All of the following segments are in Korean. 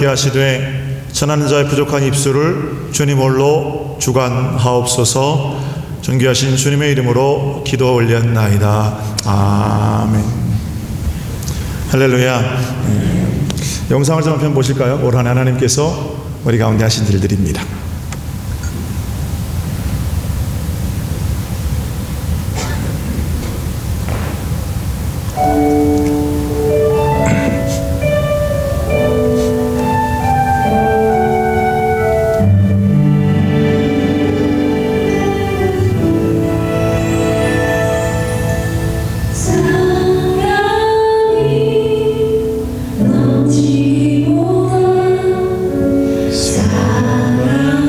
하시되 전하는 자의 부족한 입술을 주님 홀로 주관하옵소서. 존귀하신 주님의 이름으로 기도 올렸나이다. 아멘. 할렐루야. 영상을 좀 한편 보실까요? 올 한 해 하나님께서 우리 가운데 하신 일들입니다. 사랑이 넘치보다 사랑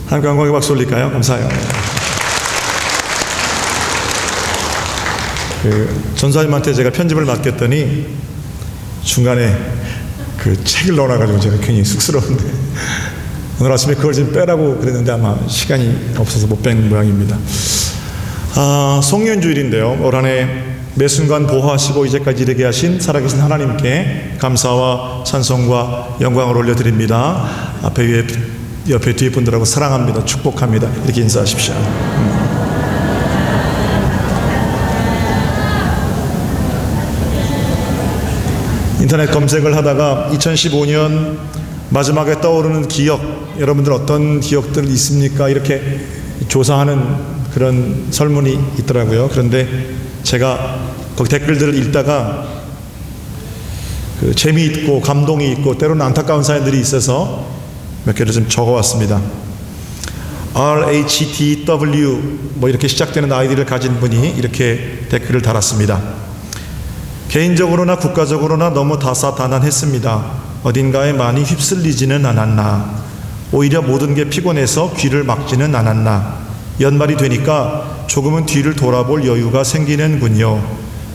하나님께 영광의 박수 올릴까요? 감사해요. 전사님한테 제가 편집을 맡겼더니 중간에 그 책을 넣어놔가지고 제가 굉장히 쑥스러운데 오늘 아침에 그걸 좀 빼라고 그랬는데 아마 시간이 없어서 못 뺀 모양입니다. 송년주일인데요. 올 한 해 매 순간 보호하시고 이제까지 이르게 하신 살아계신 하나님께 감사와 찬송과 영광을 올려드립니다. 옆에 뒤에 분들하고 사랑합니다, 축복합니다, 이렇게 인사하십시오. 인터넷 검색을 하다가 2015년 마지막에 떠오르는 기억, 여러분들 어떤 기억들 있습니까? 이렇게 조사하는 그런 설문이 있더라고요. 그런데 제가 거기 댓글들을 읽다가 그 재미있고 감동이 있고 때로는 안타까운 사연들이 있어서 몇 개를 좀 적어왔습니다. RHTW 뭐 이렇게 시작되는 아이디를 가진 분이 이렇게 댓글을 달았습니다. 개인적으로나 국가적으로나 너무 다사다난했습니다. 어딘가에 많이 휩쓸리지는 않았나. 오히려 모든 게 피곤해서 귀를 막지는 않았나. 연말이 되니까 조금은 뒤를 돌아볼 여유가 생기는군요.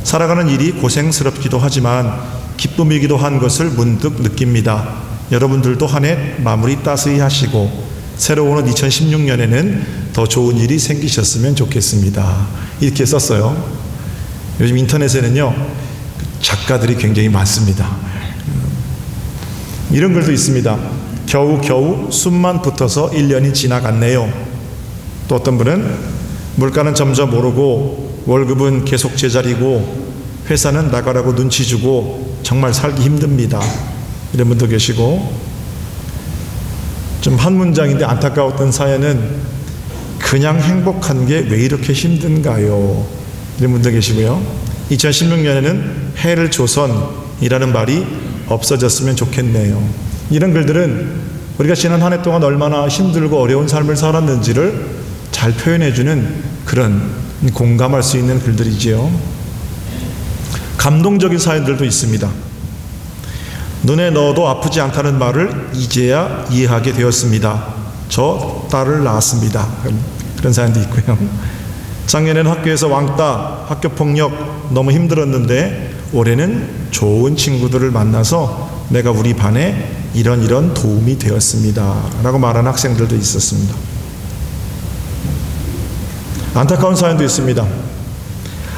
살아가는 일이 고생스럽기도 하지만 기쁨이기도 한 것을 문득 느낍니다. 여러분들도 한 해 마무리 따스히 하시고 새로 오는 2016년에는 더 좋은 일이 생기셨으면 좋겠습니다. 이렇게 썼어요. 요즘 인터넷에는요 작가들이 굉장히 많습니다. 이런 글도 있습니다. 겨우겨우 숨만 붙어서 1년이 지나갔네요. 또 어떤 분은 물가는 점점 오르고 월급은 계속 제자리고 회사는 나가라고 눈치 주고 정말 살기 힘듭니다. 이런 분도 계시고, 좀 한 문장인데 안타까웠던 사연은 그냥 행복한 게 왜 이렇게 힘든가요? 이런 분도 계시고요. 2016년에는 해를 조선이라는 말이 없어졌으면 좋겠네요. 이런 글들은 우리가 지난 한 해 동안 얼마나 힘들고 어려운 삶을 살았는지를 잘 표현해주는 그런 공감할 수 있는 글들이지요. 감동적인 사연들도 있습니다. 눈에 넣어도 아프지 않다는 말을 이제야 이해하게 되었습니다. 저 딸을 낳았습니다. 그런 사연도 있고요. 작년에는 학교에서 왕따, 학교폭력 너무 힘들었는데 올해는 좋은 친구들을 만나서 내가 우리 반에 이런 도움이 되었습니다 라고 말하는 학생들도 있었습니다. 안타까운 사연도 있습니다.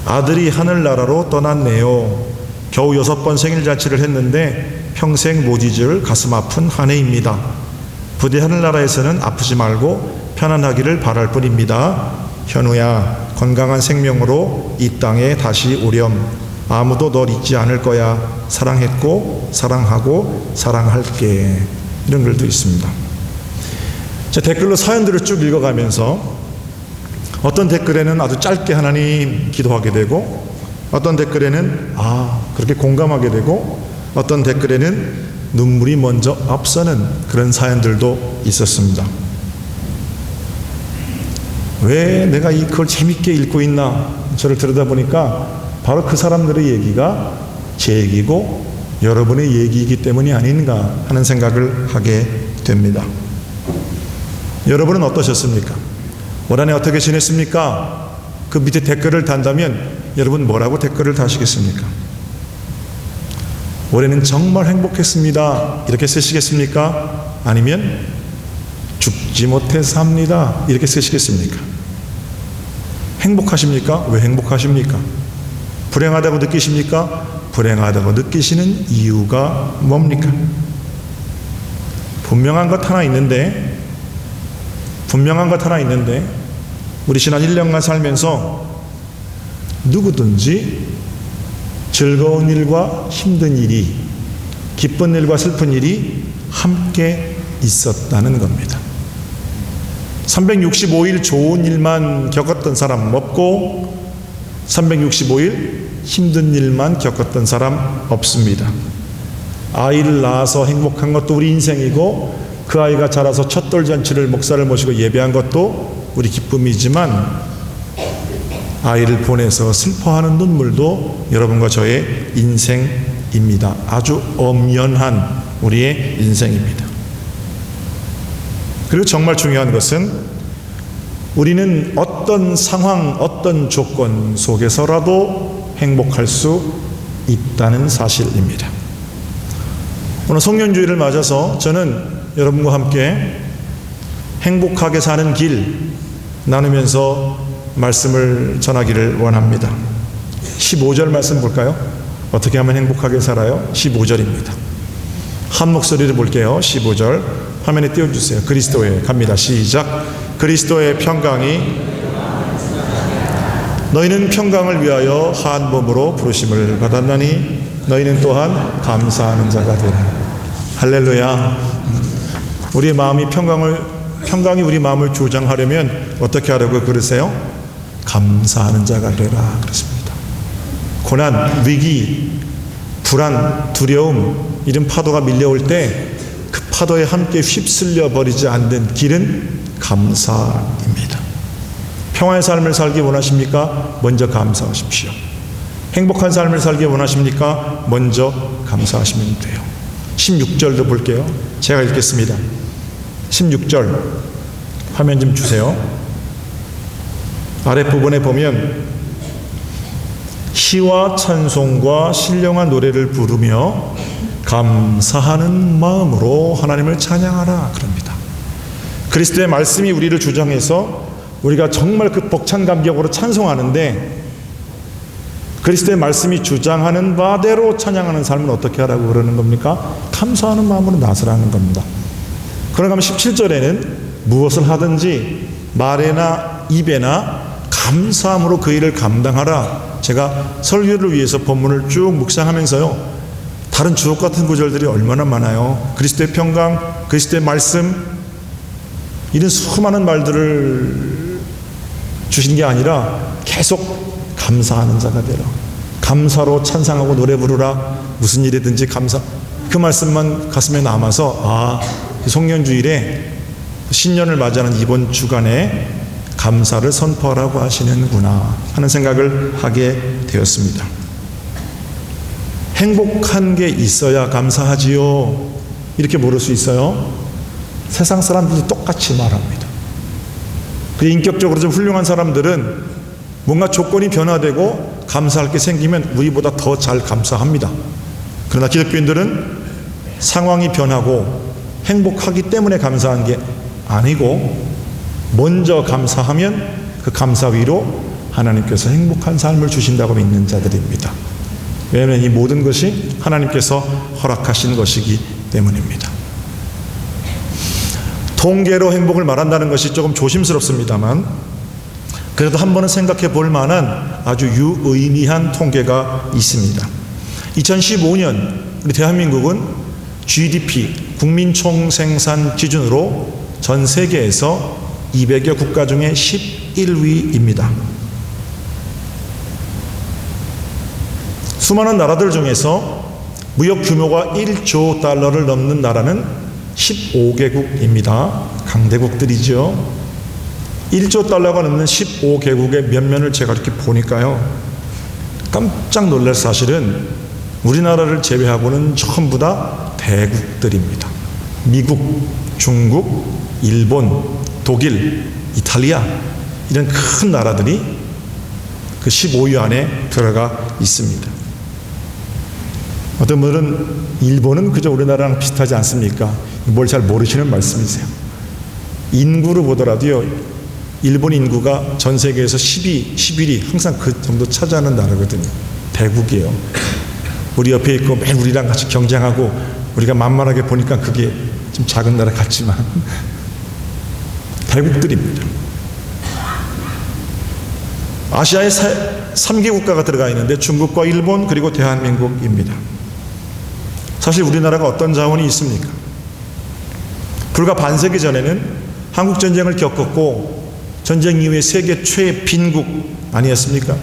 아들이 하늘나라로 떠났네요. 겨우 6번 생일잔치를 했는데 평생 못 잊을 가슴 아픈 한 해입니다. 부디 하늘나라에서는 아프지 말고 편안하기를 바랄 뿐입니다. 현우야, 건강한 생명으로 이 땅에 다시 오렴. 아무도 널 잊지 않을 거야. 사랑했고 사랑하고 사랑할게. 이런 글도 있습니다. 자, 댓글로 사연들을 쭉 읽어가면서 어떤 댓글에는 아주 짧게 하나님 기도하게 되고, 어떤 댓글에는 그렇게 공감하게 되고, 어떤 댓글에는 눈물이 먼저 앞서는 그런 사연들도 있었습니다. 왜 내가 그걸 재밌게 읽고 있나 저를 들여다보니까 바로 그 사람들의 얘기가 제 얘기고 여러분의 얘기이기 때문이 아닌가 하는 생각을 하게 됩니다. 여러분은 어떠셨습니까? 올 한 해 어떻게 지냈습니까? 그 밑에 댓글을 단다면 여러분 뭐라고 댓글을 다시겠습니까? 올해는 정말 행복했습니다 이렇게 쓰시겠습니까? 아니면 죽지 못해 삽니다 이렇게 쓰시겠습니까? 행복하십니까? 왜 행복하십니까? 불행하다고 느끼십니까? 불행하다고 느끼시는 이유가 뭡니까? 분명한 것 하나 있는데 우리 지난 1년간 살면서 누구든지 즐거운 일과 힘든 일이, 기쁜 일과 슬픈 일이 함께 있었다는 겁니다. 365일 좋은 일만 겪었던 사람 없고 365일 힘든 일만 겪었던 사람 없습니다. 아이를 낳아서 행복한 것도 우리 인생이고, 그 아이가 자라서 첫돌 잔치를 목사를 모시고 예배한 것도 우리 기쁨이지만, 아이를 보내서 슬퍼하는 눈물도 여러분과 저의 인생입니다. 아주 엄연한 우리의 인생입니다. 그리고 정말 중요한 것은 우리는 어떤 상황, 어떤 조건 속에서라도 행복할 수 있다는 사실입니다. 오늘 성년주의를 맞아서 저는 여러분과 함께 행복하게 사는 길 나누면서 말씀을 전하기를 원합니다. 15절 말씀 볼까요? 어떻게 하면 행복하게 살아요? 15절입니다. 한 목소리를 볼게요. 15절 화면에 띄워주세요. 그리스도의 갑니다. 시작. 그리스도의 평강이 너희는 평강을 위하여 한 몸으로 부르심을 받았나니 너희는 또한 감사하는 자가 되라. 할렐루야. 우리의 마음이 평강이 우리 마음을 조장하려면 어떻게 하라고 그러세요? 감사하는 자가 되라 그렇습니다. 고난, 위기, 불안, 두려움 이런 파도가 밀려올 때 그 파도에 함께 휩쓸려 버리지 않는 길은 감사입니다. 평화의 삶을 살기 원하십니까? 먼저 감사하십시오. 행복한 삶을 살기 원하십니까? 먼저 감사하시면 돼요. 16절도 볼게요. 제가 읽겠습니다. 16절 화면 좀 주세요. 아랫부분에 보면 시와 찬송과 신령한 노래를 부르며 감사하는 마음으로 하나님을 찬양하라 그럽니다. 그리스도의 말씀이 우리를 주장해서 우리가 정말 그 벅찬 감격으로 찬송하는데 그리스도의 말씀이 주장하는 바대로 찬양하는 삶은 어떻게 하라고 그러는 겁니까? 감사하는 마음으로 나서라는 겁니다. 그러면 17절에는 무엇을 하든지 말에나 입에나 감사함으로 그 일을 감당하라. 제가 설교를 위해서 본문을 쭉 묵상하면서요, 다른 주옥 같은 구절들이 얼마나 많아요. 그리스도의 평강, 그리스도의 말씀, 이런 수많은 말들을 주신 게 아니라 계속 감사하는 자가 되라. 감사로 찬상하고 노래 부르라. 무슨 일이든지 감사. 그 말씀만 가슴에 남아서 송년주일에 신년을 맞이하는 이번 주간에 감사를 선포하라고 하시는구나 하는 생각을 하게 되었습니다. 행복한 게 있어야 감사하지요. 이렇게 물을 수 있어요. 세상 사람들도 똑같이 말합니다. 그 인격적으로 좀 훌륭한 사람들은 뭔가 조건이 변화되고 감사할 게 생기면 우리보다 더 잘 감사합니다. 그러나 기독교인들은 상황이 변하고 행복하기 때문에 감사한 게 아니고 먼저 감사하면 그 감사 위로 하나님께서 행복한 삶을 주신다고 믿는 자들입니다. 왜냐하면 이 모든 것이 하나님께서 허락하신 것이기 때문입니다. 통계로 행복을 말한다는 것이 조금 조심스럽습니다만 그래도 한 번은 생각해 볼 만한 아주 유의미한 통계가 있습니다. 2015년 우리 대한민국은 GDP, 국민총생산 기준으로 전 세계에서 200여 국가 중에 11위입니다. 수많은 나라들 중에서 무역 규모가 1조 달러를 넘는 나라는 15개국입니다. 강대국들이죠. 1조 달러가 넘는 15개국의 면면을 제가 이렇게 보니까요, 깜짝 놀랄 사실은 우리나라를 제외하고는 전부 다 대국들입니다. 미국, 중국, 일본, 독일, 이탈리아 이런 큰 나라들이 그 15위 안에 들어가 있습니다. 어떤 분들은 일본은 그저 우리나라랑 비슷하지 않습니까? 뭘 잘 모르시는 말씀이세요. 인구로 보더라도요, 일본 인구가 전 세계에서 11위 항상 그 정도 차지하는 나라거든요. 대국이에요. 우리 옆에 있고 매일 우리랑 같이 경쟁하고 우리가 만만하게 보니까 그게 좀 작은 나라 같지만 대국들입니다. 아시아에 3개 국가가 들어가 있는데 중국과 일본 그리고 대한민국입니다. 사실 우리나라가 어떤 자원이 있습니까? 불과 반세기 전에는 한국전쟁을 겪었고 전쟁 이후에 세계 최애 빈국 아니었습니까?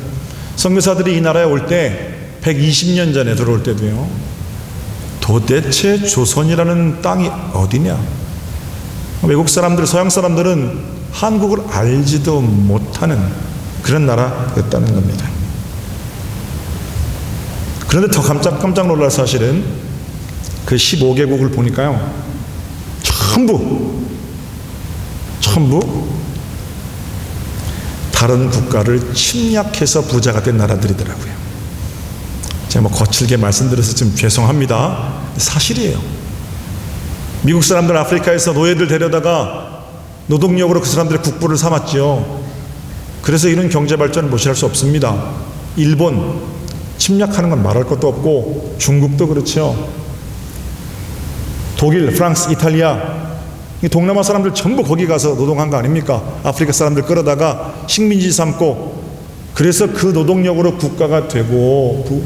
선교사들이 이 나라에 올 때 120년 전에 들어올 때도요, 도대체 조선이라는 땅이 어디냐? 외국 사람들, 서양 사람들은 한국을 알지도 못하는 그런 나라였다는 겁니다. 그런데 더 깜짝 놀랄 사실은 그 15개국을 보니까요, 전부 전부 다른 국가를 침략해서 부자가 된 나라들이더라고요. 제가 거칠게 말씀드려서 좀 죄송합니다. 사실이에요. 미국 사람들 아프리카에서 노예들 데려다가 노동력으로 그 사람들의 국부를 삼았죠. 그래서 이런 경제 발전을 무시할 수 없습니다. 일본 침략하는 건 말할 것도 없고, 중국도 그렇죠. 독일, 프랑스, 이탈리아, 이 동남아 사람들 전부 거기 가서 노동한 거 아닙니까? 아프리카 사람들 끌어다가 식민지 삼고, 그래서 그 노동력으로 국가가 되고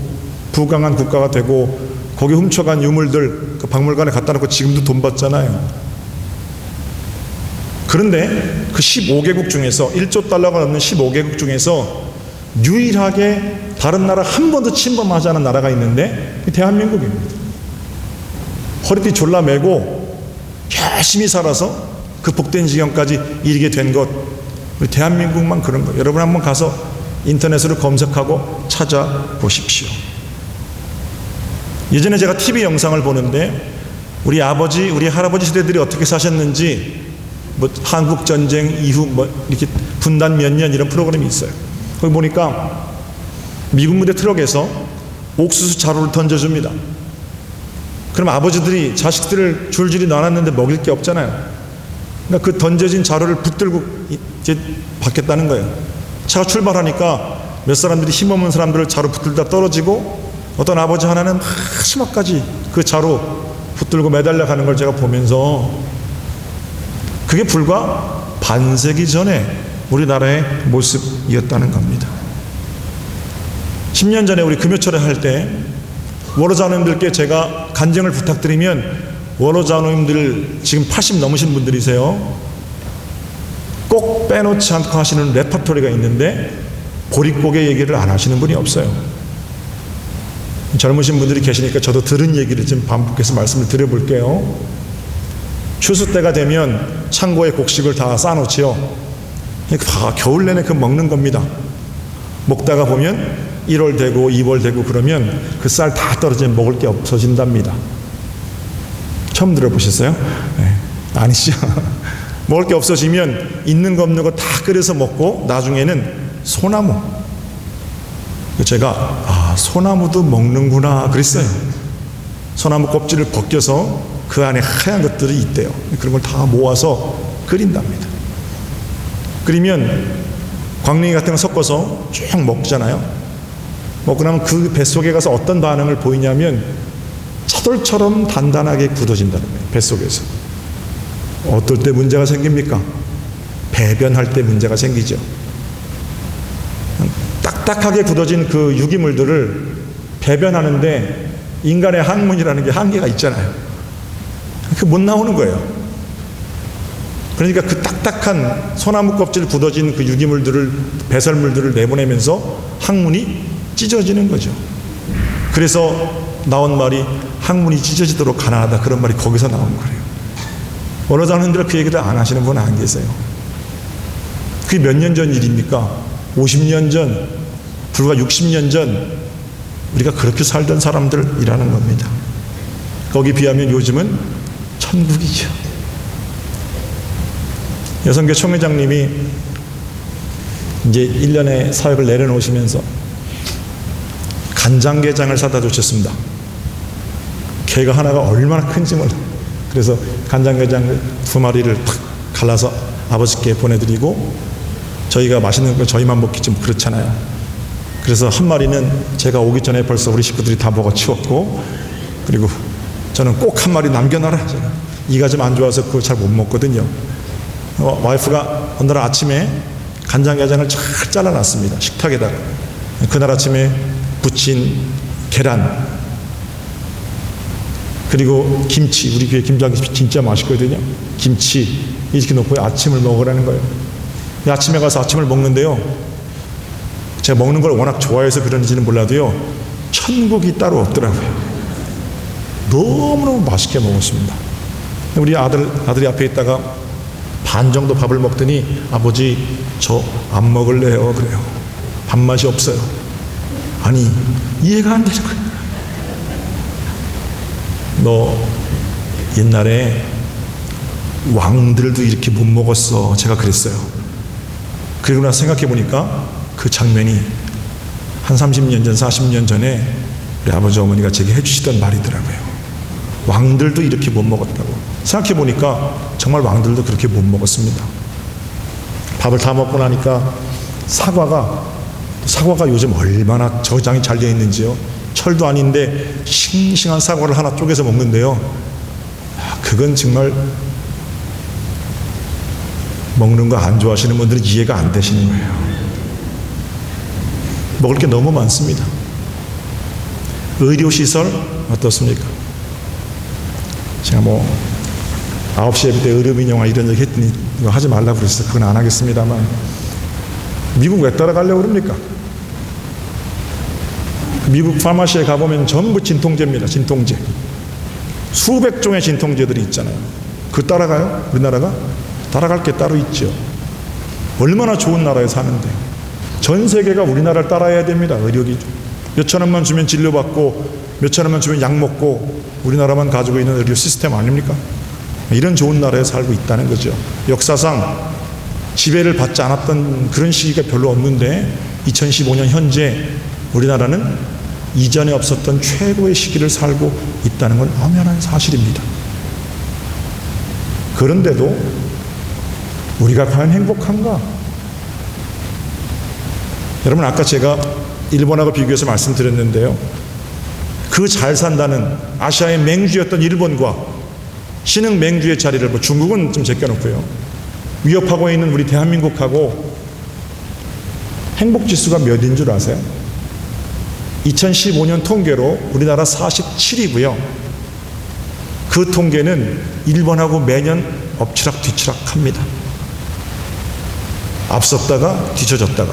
부강한 국가가 되고, 거기 훔쳐간 유물들 그 박물관에 갖다 놓고 지금도 돈 받잖아요. 그런데 그 15개국 중에서 1조 달러가 넘는 15개국 중에서 유일하게 다른 나라 한 번도 침범하지 않은 나라가 있는데 대한민국입니다. 허리띠 졸라매고 열심히 살아서 그 복된 지경까지 이르게 된 것, 우리 대한민국만 그런 거예요. 여러분 한번 가서 인터넷으로 검색하고 찾아보십시오. 예전에 제가 TV 영상을 보는데 우리 아버지, 우리 할아버지 세대들이 어떻게 사셨는지, 뭐 한국 전쟁 이후 뭐 이렇게 분단 몇 년 이런 프로그램이 있어요. 거기 보니까 미군 부대 트럭에서 옥수수 자루를 던져줍니다. 그럼 아버지들이 자식들을 줄줄이 놔놨는데 먹일 게 없잖아요. 그러니까 그 던져진 자루를 붙들고 이제 받겠다는 거예요. 차가 출발하니까 몇 사람들이 힘없는 사람들을 자루 붙들다 떨어지고, 어떤 아버지 하나는 마지막까지 그 자루 붙들고 매달려 가는 걸 제가 보면서, 그게 불과 반세기 전에 우리나라의 모습이었다는 겁니다. 10년 전에 우리 금요철에 할 때 원로자노님들께 제가 간증을 부탁드리면, 원로자노님들 지금 80 넘으신 분들이세요. 꼭 빼놓지 않고 하시는 레퍼토리가 있는데 보릿고개 얘기를 안 하시는 분이 없어요. 젊으신 분들이 계시니까 저도 들은 얘기를 좀 반복해서 말씀을 드려볼게요. 추수 때가 되면 창고에 곡식을 다 쌓아놓지요. 다 겨울 내내 그 먹는 겁니다. 먹다가 보면 1월 되고 2월 되고 그러면 그 쌀 다 떨어지면 먹을 게 없어진답니다. 처음 들어보셨어요? 네. 아니죠. 먹을 게 없어지면 있는 거 없는 거 다 끓여서 먹고, 나중에는 소나무, 제가 소나무도 먹는구나 그랬어요. 소나무 껍질을 벗겨서 그 안에 하얀 것들이 있대요. 그런 걸 다 모아서 끓인답니다. 끓이면 광릉이 같은 거 섞어서 쭉 먹잖아요. 먹고 나면 그 뱃속에 가서 어떤 반응을 보이냐면 차돌처럼 단단하게 굳어진다는 거예요. 뱃속에서. 어떨 때 문제가 생깁니까? 배변할 때 문제가 생기죠. 딱딱하게 굳어진 그 유기물들을 배변하는데 인간의 항문이라는 게 한계가 있잖아요. 그 못 나오는 거예요. 그러니까 그 딱딱한 소나무 껍질 굳어진 그 유기물들을, 배설물들을 내보내면서 항문이 찢어지는 거죠. 그래서 나온 말이 항문이 찢어지도록 가난하다, 그런 말이 거기서 나온 거예요. 원로자노님들 그 얘기를 안 하시는 분은 안 계세요. 그게 몇 년 전 일입니까? 50년 전, 불과 60년 전 우리가 그렇게 살던 사람들이라는 겁니다. 거기 비하면 요즘은 천국이죠. 여성교 총회장님이 이제 1년의 사역을 내려놓으시면서 간장게장을 사다 주셨습니다. 개가 하나가 얼마나 큰지 몰라. 그래서 간장게장 2마리를 탁 갈라서 아버지께 보내드리고, 저희가 맛있는 거 저희만 먹기 좀 그렇잖아요. 그래서 한 마리는 제가 오기 전에 벌써 우리 식구들이 다 먹어 치웠고, 그리고 저는 꼭 한 마리 남겨놔라. 제가 이가 좀 안 좋아서 그걸 잘 못 먹거든요. 와이프가 어느 날 아침에 간장게장을 잘 잘라놨습니다. 식탁에다가. 그날 아침에 부친 계란, 그리고 김치, 우리 교회 김장김치 진짜 맛있거든요. 김치 이렇게 놓고 아침을 먹으라는 거예요. 아침에 가서 아침을 먹는데요, 제가 먹는 걸 워낙 좋아해서 그런지는 몰라도요, 천국이 따로 없더라고요. 너무너무 맛있게 먹었습니다. 우리 아들이 앞에 있다가 반 정도 밥을 먹더니, 아버지 저 안 먹을래요 그래요. 밥맛이 없어요. 아니, 이해가 안 되는 거예요. 너 옛날에 왕들도 이렇게 못 먹었어. 제가 그랬어요. 그리고 나서 생각해 보니까 그 장면이 한 30년 전, 40년 전에 우리 아버지 어머니가 제게 해주시던 말이더라고요. 왕들도 이렇게 못 먹었다고. 생각해 보니까 정말 왕들도 그렇게 못 먹었습니다. 밥을 다 먹고 나니까 사과가 요즘 얼마나 저장이 잘 되어 있는지요. 철도 아닌데 싱싱한 사과를 하나 쪼개서 먹는데요. 그건 정말 먹는 거 안 좋아하시는 분들은 이해가 안 되시는 거예요. 먹을 게 너무 많습니다. 의료시설 어떻습니까? 제가 9시 예배 때 의료민영화 이런 얘기 했더니 이거 하지 말라고 그랬어요. 그건 안 하겠습니다만, 미국 왜 따라가려고 그럽니까? 미국 파마시에 가보면 전부 진통제입니다. 진통제. 수백 종의 진통제들이 있잖아요. 그거 따라가요? 우리나라가? 따라갈 게 따로 있죠. 얼마나 좋은 나라에 사는데. 전 세계가 우리나라를 따라야 됩니다. 의료기준. 몇천 원만 주면 진료받고 몇천 원만 주면 약 먹고, 우리나라만 가지고 있는 의료 시스템 아닙니까? 이런 좋은 나라에 살고 있다는 거죠. 역사상 지배를 받지 않았던 그런 시기가 별로 없는데 2015년 현재 우리나라는 이전에 없었던 최고의 시기를 살고 있다는 건 엄연한 사실입니다. 그런데도 우리가 과연 행복한가? 여러분, 아까 제가 일본하고 비교해서 말씀드렸는데요. 그 잘 산다는 아시아의 맹주였던 일본과 신흥 맹주의 자리를 중국은 좀 제껴놓고요. 위협하고 있는 우리 대한민국하고 행복지수가 몇인 줄 아세요? 2015년 통계로 우리나라 47위고요. 그 통계는 일본하고 매년 엎치락 뒤치락 합니다. 앞섰다가 뒤쳐졌다가.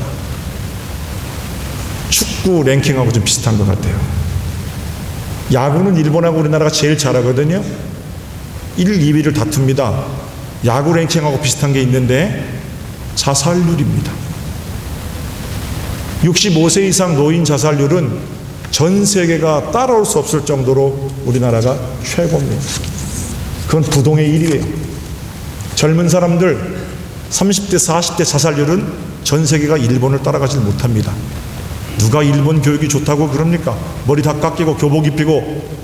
축구 랭킹하고 좀 비슷한 것 같아요. 야구는 일본하고 우리나라가 제일 잘하거든요. 1, 2위를 다툽니다. 야구 랭킹하고 비슷한 게 있는데 자살률입니다. 65세 이상 노인 자살률은 전 세계가 따라올 수 없을 정도로 우리나라가 최고입니다. 그건 부동의 1위예요. 젊은 사람들 30대, 40대 자살률은 전 세계가 일본을 따라가지 못합니다. 누가 일본 교육이 좋다고 그럽니까? 머리 다 깎이고 교복 입히고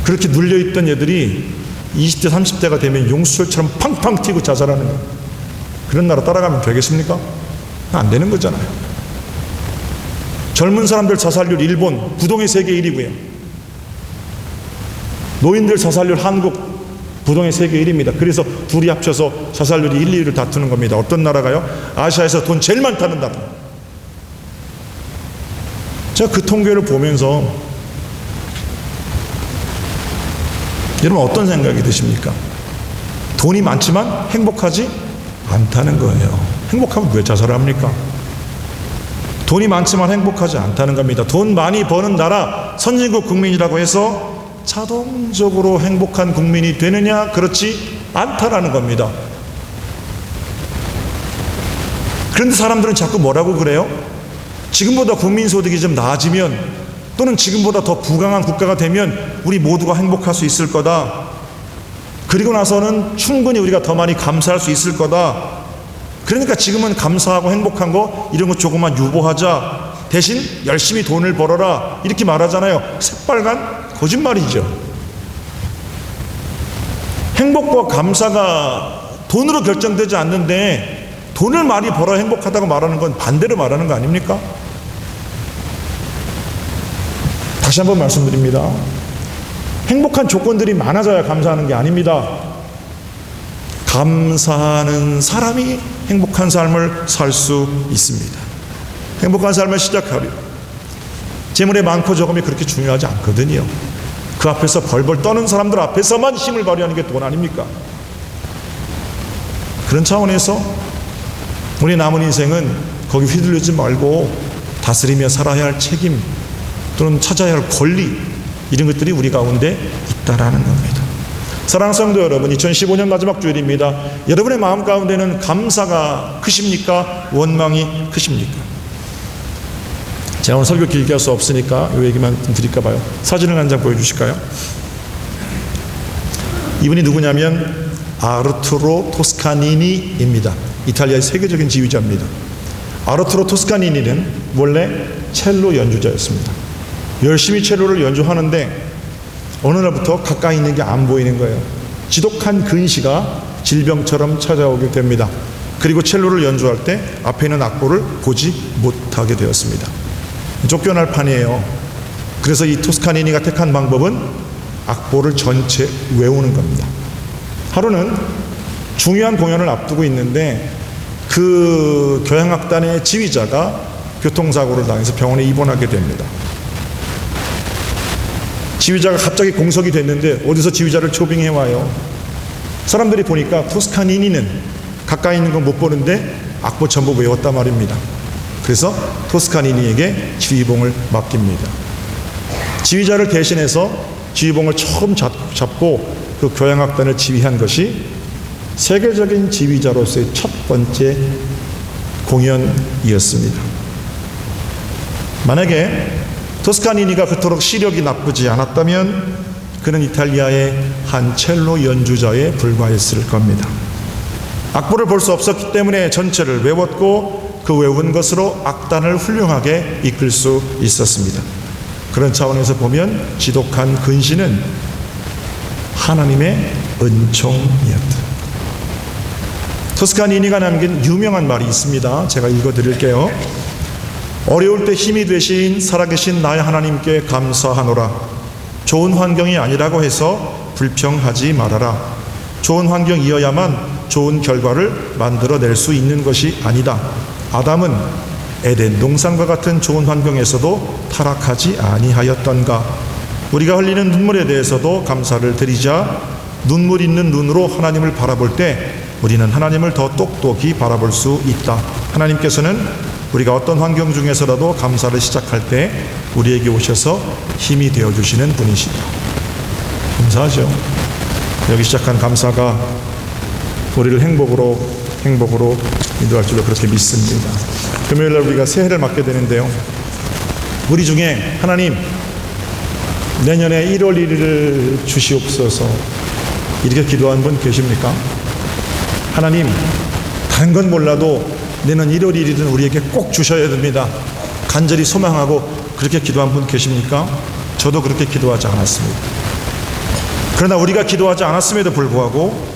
그렇게 눌려있던 애들이 20대, 30대가 되면 용수철처럼 팡팡 튀고 자살하는 거예요. 그런 나라 따라가면 되겠습니까? 안 되는 거잖아요. 젊은 사람들 자살률 일본, 부동의 세계 1위고요. 노인들 자살률 한국, 부동의 세계 1위입니다. 그래서 둘이 합쳐서 자살률이 1, 2위를 다투는 겁니다. 어떤 나라가요? 아시아에서 돈 제일 많다는 나라. 제가 그 통계를 보면서 여러분 어떤 생각이 드십니까? 돈이 많지만 행복하지 않다는 거예요. 행복하면 왜 자살을 합니까? 돈이 많지만 행복하지 않다는 겁니다. 돈 많이 버는 나라, 선진국 국민이라고 해서 자동적으로 행복한 국민이 되느냐? 그렇지 않다라는 겁니다. 그런데 사람들은 자꾸 뭐라고 그래요? 지금보다 국민소득이 좀 나아지면 또는 지금보다 더 부강한 국가가 되면 우리 모두가 행복할 수 있을 거다. 그리고 나서는 충분히 우리가 더 많이 감사할 수 있을 거다. 그러니까 지금은 감사하고 행복한 거 이런 거 조금만 유보하자. 대신 열심히 돈을 벌어라. 이렇게 말하잖아요. 새빨간 거짓말이죠. 행복과 감사가 돈으로 결정되지 않는데 돈을 많이 벌어 행복하다고 말하는 건 반대로 말하는 거 아닙니까? 다시 한번 말씀드립니다. 행복한 조건들이 많아져야 감사하는 게 아닙니다. 감사하는 사람이 행복한 삶을 살 수 있습니다. 행복한 삶을 시작하려 재물의 많고 적음이 그렇게 중요하지 않거든요. 그 앞에서 벌벌 떠는 사람들 앞에서만 힘을 발휘하는 게 돈 아닙니까? 그런 차원에서 우리 남은 인생은 거기 휘둘리지 말고 다스리며 살아야 할 책임 또는 찾아야 할 권리, 이런 것들이 우리 가운데 있다라는 겁니다. 사랑하는 성도 여러분, 2015년 마지막 주일입니다. 여러분의 마음 가운데는 감사가 크십니까? 원망이 크십니까? 제가 오늘 설교 길게 할 수 없으니까 이 얘기만 좀 드릴까 봐요. 사진을 한 장 보여주실까요? 이분이 누구냐면 아르투로 토스카니니입니다. 이탈리아의 세계적인 지휘자입니다. 아르투로 토스카니니는 원래 첼로 연주자였습니다. 열심히 첼로를 연주하는데 어느 날부터 가까이 있는 게 안 보이는 거예요. 지독한 근시가 질병처럼 찾아오게 됩니다. 그리고 첼로를 연주할 때 앞에 있는 악보를 보지 못하게 되었습니다. 쫓겨날 판이에요. 그래서 이 토스카니니가 택한 방법은 악보를 전체 외우는 겁니다. 하루는 중요한 공연을 앞두고 있는데 그 교향악단의 지휘자가 교통사고를 당해서 병원에 입원하게 됩니다. 지휘자가 갑자기 공석이 됐는데 어디서 지휘자를 초빙해와요. 사람들이 보니까 토스카니니는 가까이 있는 건 못 보는데 악보 전부 외웠단 말입니다. 그래서 토스카니니에게 지휘봉을 맡깁니다. 지휘자를 대신해서 지휘봉을 처음 잡고 그 교향악단을 지휘한 것이 세계적인 지휘자로서의 첫 번째 공연이었습니다. 만약에 토스카니니가 그토록 시력이 나쁘지 않았다면 그는 이탈리아의 한 첼로 연주자에 불과했을 겁니다. 악보를 볼 수 없었기 때문에 전체를 외웠고 그 외운 것으로 악단을 훌륭하게 이끌 수 있었습니다. 그런 차원에서 보면 지독한 근시는 하나님의 은총이었다. 토스카니니가 남긴 유명한 말이 있습니다. 제가 읽어드릴게요. 어려울 때 힘이 되신 살아계신 나의 하나님께 감사하노라. 좋은 환경이 아니라고 해서 불평하지 말아라. 좋은 환경이어야만 좋은 결과를 만들어낼 수 있는 것이 아니다. 아담은 에덴 동산과 같은 좋은 환경에서도 타락하지 아니하였던가. 우리가 흘리는 눈물에 대해서도 감사를 드리자. 눈물 있는 눈으로 하나님을 바라볼 때 우리는 하나님을 더 똑똑히 바라볼 수 있다. 하나님께서는 우리가 어떤 환경 중에서라도 감사를 시작할 때 우리에게 오셔서 힘이 되어주시는 분이시다. 감사하죠. 여기 시작한 감사가 우리를 행복으로 인도할 줄로 그렇게 믿습니다. 금요일날 우리가 새해를 맞게 되는데요. 우리 중에 하나님 내년에 1월 1일을 주시옵소서 이렇게 기도한 분 계십니까? 하나님 다른 건 몰라도 내년 1월 1일은 우리에게 꼭 주셔야 됩니다. 간절히 소망하고 그렇게 기도한 분 계십니까? 저도 그렇게 기도하지 않았습니다. 그러나 우리가 기도하지 않았음에도 불구하고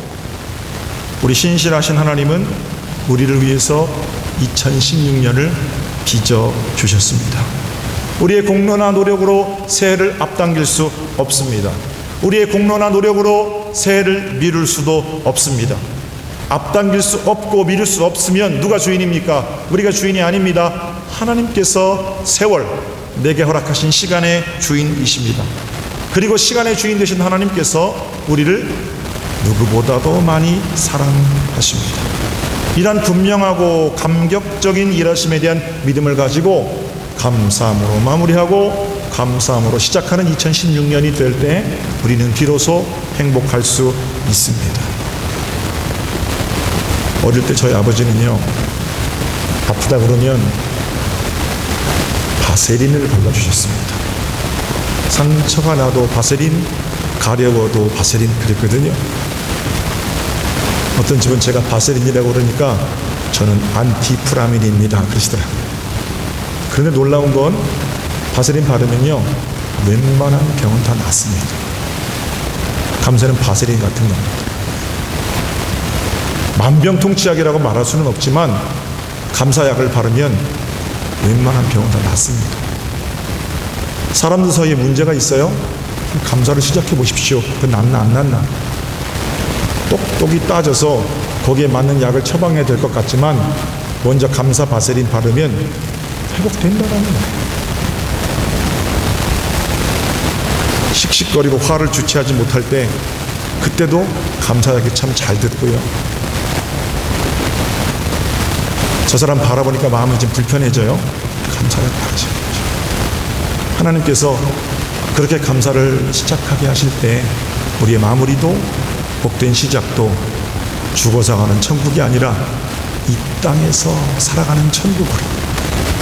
우리 신실하신 하나님은 우리를 위해서 2016년을 빚어주셨습니다. 우리의 공로나 노력으로 새해를 앞당길 수 없습니다. 우리의 공로나 노력으로 새해를 미룰 수도 없습니다. 앞당길 수 없고 미룰 수 없으면 누가 주인입니까? 우리가 주인이 아닙니다. 하나님께서 세월 내게 허락하신 시간의 주인이십니다. 그리고 시간의 주인 되신 하나님께서 우리를 누구보다도 많이 사랑하십니다. 이런 분명하고 감격적인 일하심에 대한 믿음을 가지고 감사함으로 마무리하고 감사함으로 시작하는 2016년이 될 때 우리는 비로소 행복할 수 있습니다. 어릴 때 저희 아버지는요, 아프다 그러면 바세린을 발라주셨습니다. 상처가 나도 바세린, 가려워도 바세린 그랬거든요. 어떤 집은 제가 바세린이라고 그러니까 저는 안티프라민입니다 그러시더라고요. 그런데 놀라운 건 바세린 바르면요 웬만한 병은 다 낫습니다. 감사는 바세린 같은 겁니다. 만병통치약이라고 말할 수는 없지만 감사약을 바르면 웬만한 병은 다 낫습니다. 사람들 사이에 문제가 있어요? 감사를 시작해 보십시오. 그 낫나 안 낫나 똑똑히 따져서 거기에 맞는 약을 처방해야 될 것 같지만 먼저 감사 바세린 바르면 회복된다라는 거예요. 씩씩거리고 화를 주체하지 못할 때 그때도 감사약이 참 잘 듣고요. 저 사람 바라보니까 마음이 좀 불편해져요. 감사를 바르셔야 되죠. 하나님께서 그렇게 감사를 시작하게 하실 때 우리의 마무리도 복된 시작도 죽어서 가는 천국이 아니라 이 땅에서 살아가는 천국으로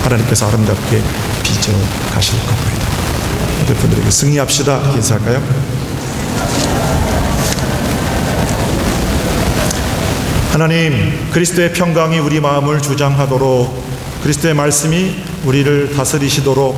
하나님께서 아름답게 빚어 가실 겁니다. 여러분들에게 승리합시다. 인사할까요? 하나님, 그리스도의 평강이 우리 마음을 주장하도록, 그리스도의 말씀이 우리를 다스리시도록